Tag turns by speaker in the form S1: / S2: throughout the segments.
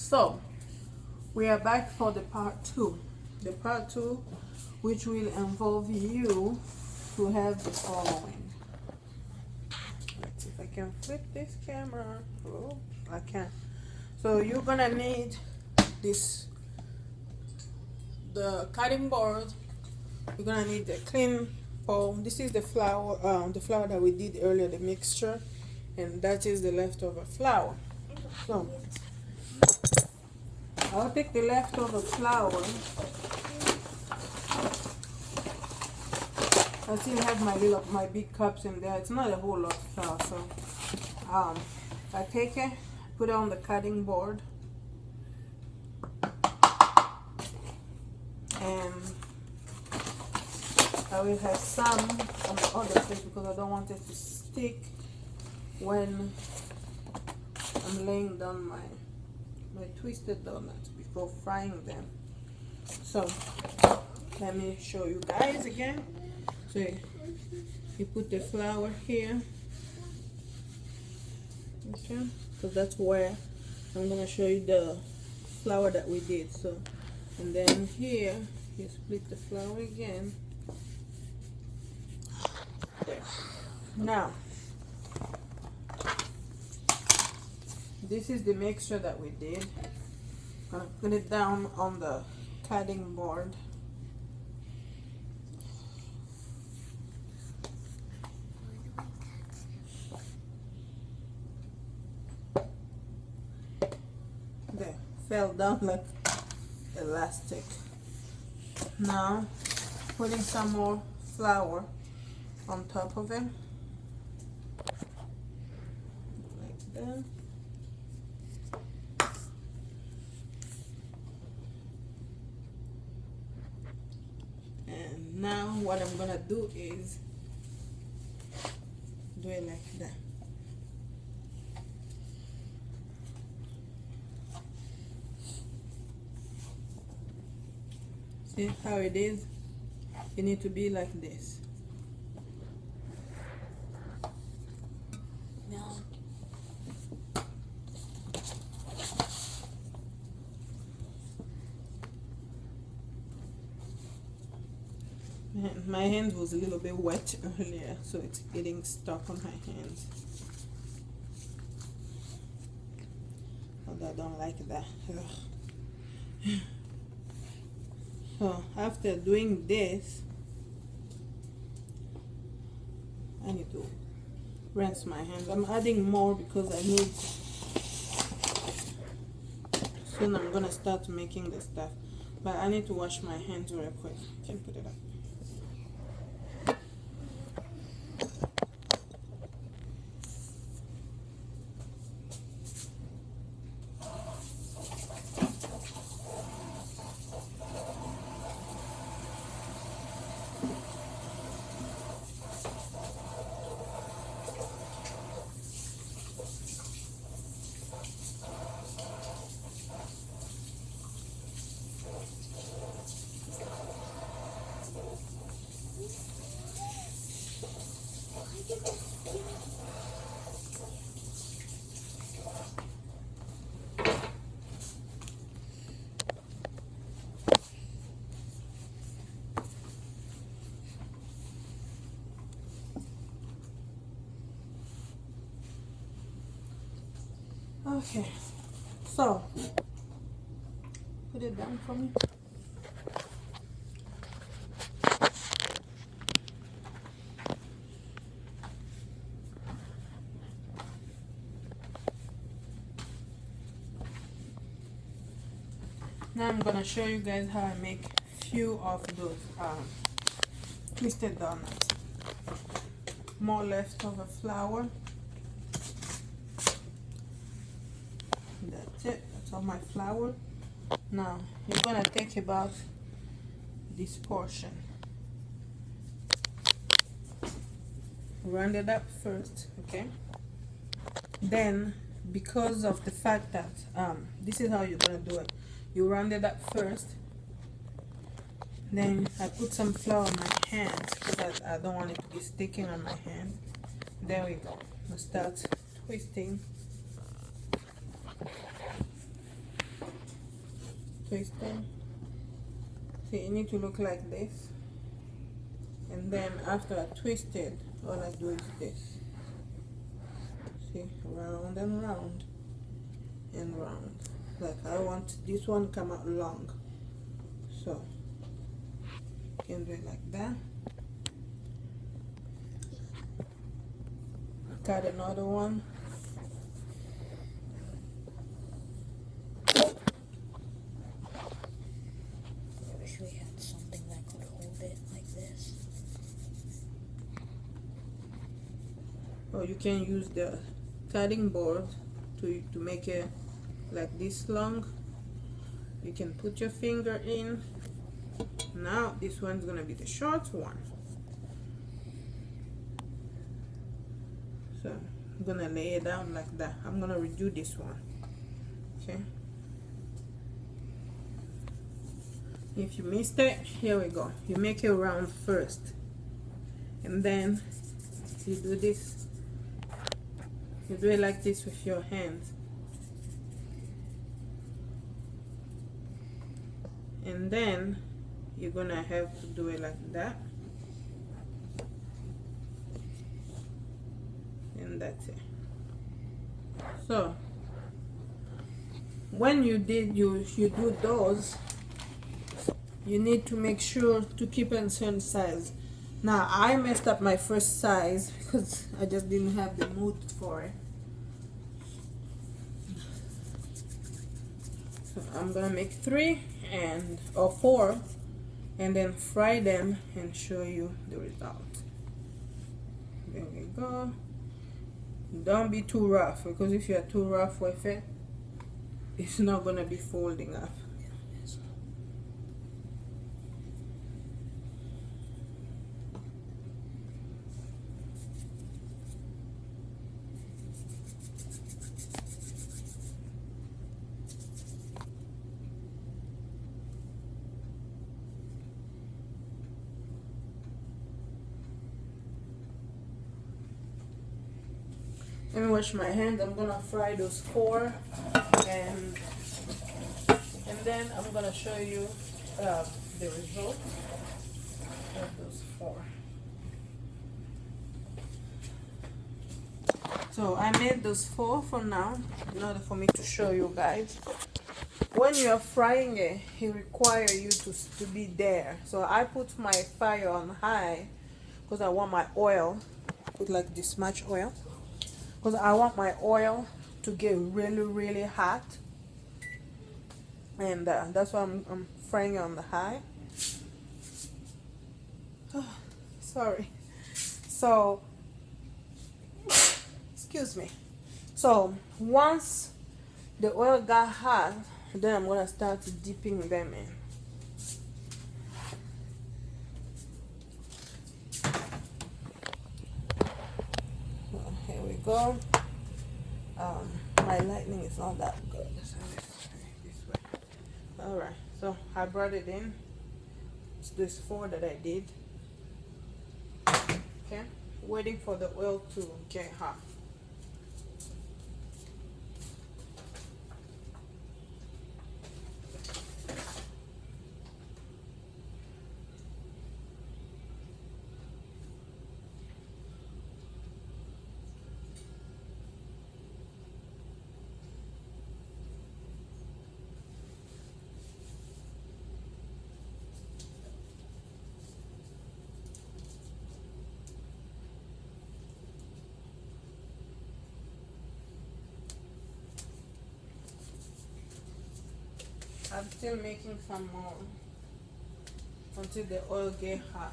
S1: So we are back for the part two. The part two, which will involve you to have the following. Let's see if I can flip this camera. Oh, I can't. So you're gonna need the cutting board. You're gonna need the clean bowl. This is the flour that we did earlier, the mixture, and that is the leftover flour. So I'll take the leftover flour. I still have my big cups in there. It's not a whole lot of flour, so I take it, put it on the cutting board, and I will have some on the other plate because I don't want it to stick when I'm laying down my twisted donuts before frying them. So let me show you guys again. So you put the flour here, okay, because that's where I'm gonna show you the flour that we did. So, and then here you split the flour again. There. Now this is the mixture that we did. I'm gonna put it down on the cutting board. There, fell down like elastic. Now putting some more flour on top of it, like that. And now what I'm gonna do is do it like that. See how it is? You need to be like this. My hands was a little bit wet earlier, so it's getting stuck on my hands. Although I don't like that. Ugh. So after doing this, I need to rinse my hands. I'm adding more because I need, soon I'm gonna start making the stuff, but I need to wash my hands real quick. Can put it up. Okay, so put it down for me. Now I'm gonna show you guys how I make few of those twisted donuts. More leftover flour. That's it. That's all my flour. Now you're gonna take about this portion. Round it up first, okay? Then, because of the fact that this is how you're gonna do it. You round it up first. Then I put some flour on my hands because I don't want it to be sticking on my hand. There we go. I'll start twisting. twisting. See, you need to look like this, and then after I twist it, all I do is this. See, round and round and round. Like I want this one come out long, so you can do it like that. Cut another one.
S2: I wish we had something that could hold it like this.
S1: Or you can use the cutting board to make it like this long. You can put your finger in. Now this one's gonna be the short one. So I'm gonna lay it down like that. I'm gonna redo this one. Okay. If you missed it, here we go. You make it round first, and then you do this. You do it like this with your hands, and then you're gonna have to do it like that, and that's it. So when you do those, you need to make sure to keep in certain size. Now I messed up my first size because I just didn't have the mood for it. So I'm gonna make 3 or 4 and then fry them and show you the result. There we go. Don't be too rough, because if you're too rough with it, it's not gonna be folding up. Let me wash my hands. I'm gonna fry those 4, and then I'm gonna show you the result of those 4. So I made those 4 for now, in order for me to show you guys. When you're frying it, it requires you to be there. So I put my fire on high because I want my oil, put like this much oil, because I want my oil to get really, really hot. And that's why I'm frying it on the high. Oh, sorry. So, excuse me. So, once the oil got hot, then I'm going to start dipping them in. Well, here we go. My lighting is not that good, so let's try this way. Alright, so I brought it in. It's this 4 that I did. Okay, waiting for the oil to get hot. I'm still making some more until the oil get hot.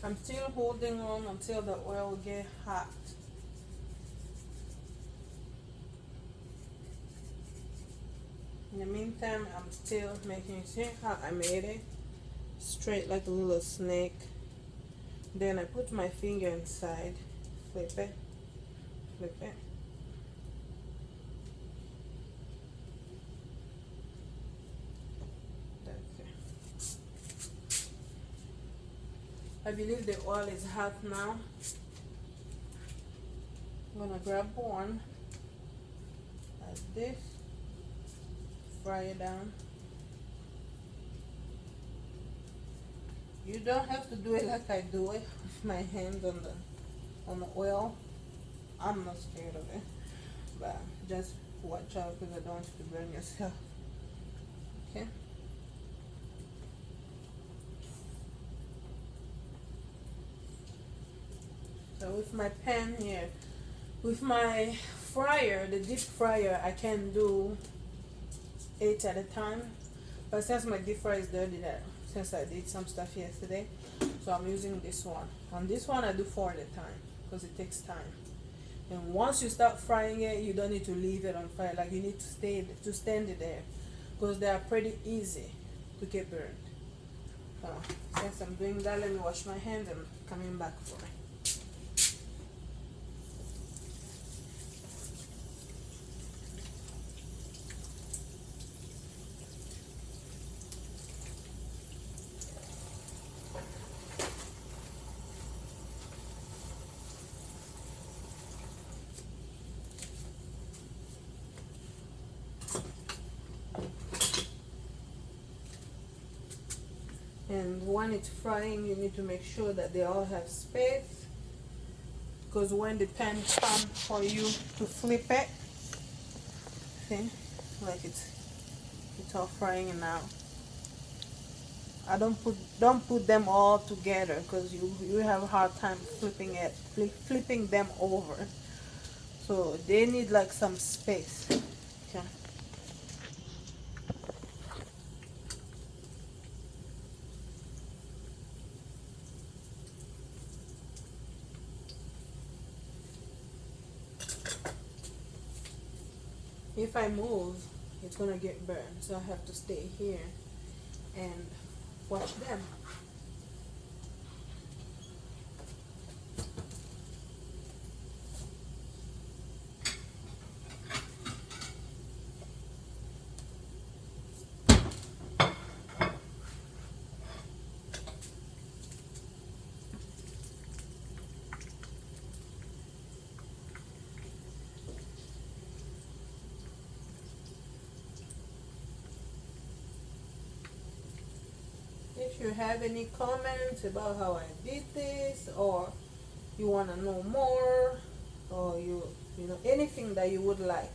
S1: I'm still holding on until the oil get hot. In the meantime, I'm still making, see how I made it straight like a little snake. Then I put my finger inside, flip it, flip it. That's it. I believe the oil is hot now. I'm gonna grab one like this, fry it down. You don't have to do it like I do it with my hands on the oil. I'm not scared of it, but just watch out because I don't want you to burn yourself. Okay. So with my pan here, with my fryer, the deep fryer, I can do 8 at a time. But since my deep fryer is dirty, since I did some stuff yesterday, so I'm using this one. On this one, I do 4 at a time because it takes time. And once you start frying it, you don't need to leave it on fire. Like you need to stand it there because they are pretty easy to get burned. So since I'm doing that, let me wash my hands and coming back for it. And when it's frying, you need to make sure that they all have space, because when the pan comes for you to flip it, see, like it's all frying now. I don't put them all together because you have a hard time flipping them over. So they need like some space. Okay. If I move, it's gonna get burned, so I have to stay here and watch them. If you have any comments about how I did this, or you want to know more, or you know anything that you would like,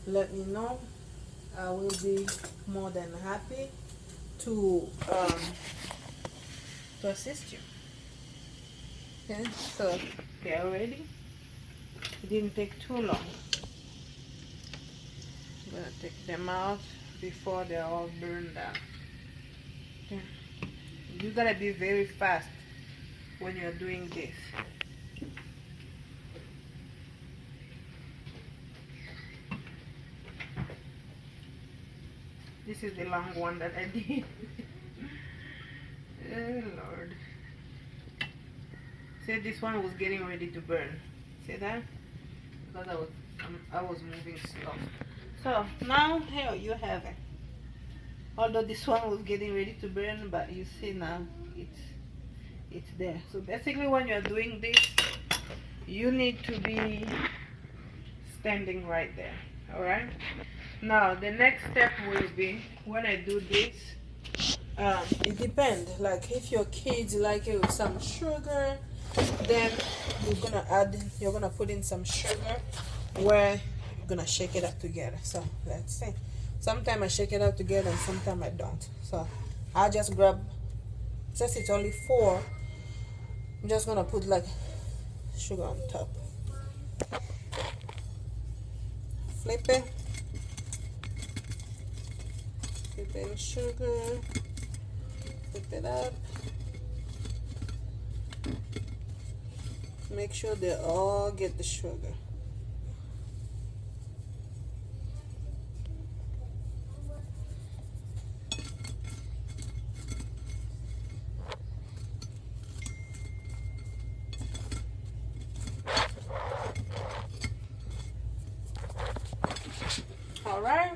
S1: let me know. I will be more than happy to assist you. Okay, so they are ready. It didn't take too long. I'm gonna take them out before they're all burned down. Okay. You gotta be very fast when you're doing this. This is the long one that I did. Oh Lord. See, this one was getting ready to burn. See that? Because I was moving slow. So now here you have it. Although this one was getting ready to burn, but you see now it's there. So basically when you're doing this, you need to be standing right there. Alright? Now the next step will be, when I do this, it depends. Like if your kids like it with some sugar, then you're gonna put in some sugar, where you're gonna shake it up together. So let's see. Sometimes I shake it up together and sometimes I don't. So I just grab, since it's only 4, I'm just gonna put like sugar on top. Flip it. Flip in sugar. Flip it up. Make sure they all get the sugar. All right.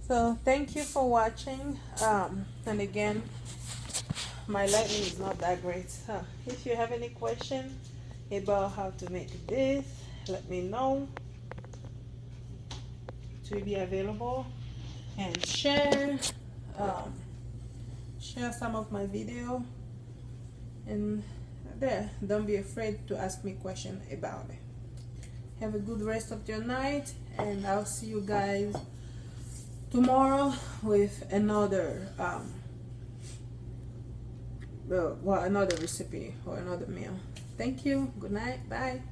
S1: So thank you for watching. And again, my lighting is not that great. If you have any question about how to make this, let me know. It will be available, and share some of my video, and there, don't be afraid to ask me question about it. Have a good rest of your night, and I'll see you guys tomorrow with another another recipe or another meal. Thank you. Good night. Bye.